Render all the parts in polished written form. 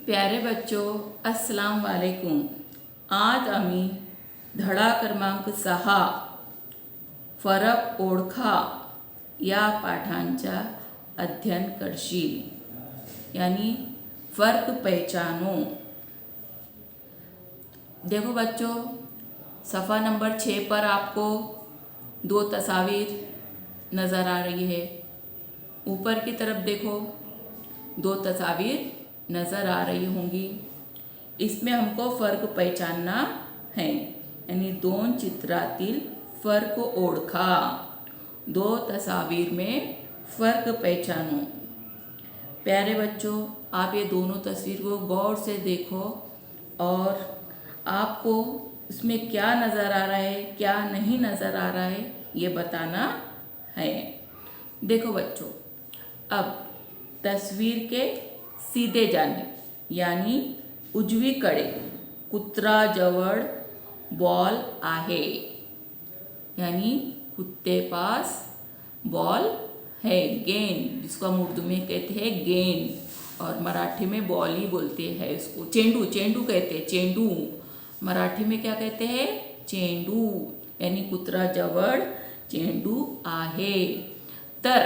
प्यारे बच्चों, अस्सलाम वालेकुम। आज आम्ही धडा क्रमांक 6 फरक ओळखा या पाठांचा अध्ययन करशील, यानी फ़र्क पहचानो। देखो बच्चों, सफ़ा नंबर 6 पर आपको 2 तस्वीर नज़र आ रही है। ऊपर की तरफ देखो, 2 तस्वीर नज़र आ रही होंगी। इसमें हमको फ़र्क पहचानना है, यानी दोन चित्रातील फ़र्क ओळखा। 2 तस्वीर में फ़र्क पहचानो। प्यारे बच्चों, आप ये दोनों तस्वीर को गौर से देखो और आपको इसमें क्या नज़र आ रहा है, क्या नहीं नज़र आ रहा है, ये बताना है। देखो बच्चों, अब तस्वीर के सीधे जानिब यानी उजवीकडे कुत्र्याजवळ बॉल आहे, यानी कुत्ते पास बॉल है, गेंद, जिसको हम उर्दू में कहते हैं गेंद और मराठी में बॉल ही बोलते हैं इसको। चेंडू, चेंडू कहते हैं, चेंडू मराठी में क्या कहते हैं? चेंडू, यानी कुत्र्याजवळ चेंडू आहे। तर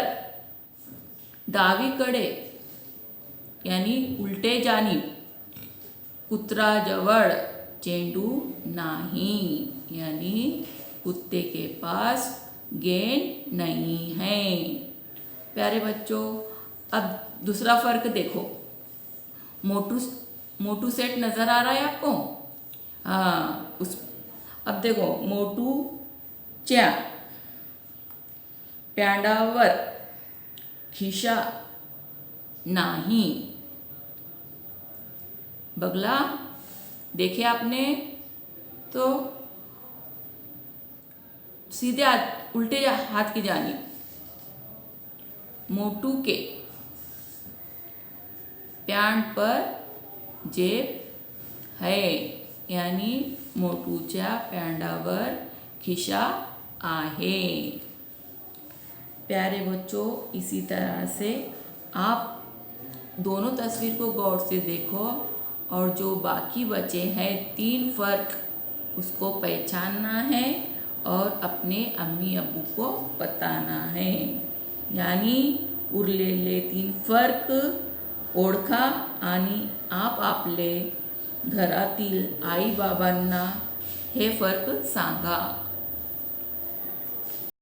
डावीकडे यानी उलटे जानिब कुत्र्याजवळ चेंडू नहीं, यानी कुत्ते के पास गेंद नहीं है। प्यारे बच्चों, अब दूसरा फ़र्क देखो। मोटू सेट नज़र आ रहा है आपको? हाँ, अब देखो, मोटूच्या प्यांडावर खिशा नाही। बगला देखे आपने? तो सीधे हाथ, उल्टे हाथ की जानिब मोटू के पैंट पर जेब है, यानी मोटूच्या पैंडावर खिशा आहे। प्यारे बच्चों, इसी तरह से आप दोनों तस्वीर को गौर से देखो और जो बाकी बचे हैं 3 फ़र्क, उसको पहचानना है और अपने अम्मी अब्बू को बताना है। यानी उरलेले 3 फ़र्क ओळखा आणि आप आपले घरातील आई बाबांना हे फ़र्क सांगा।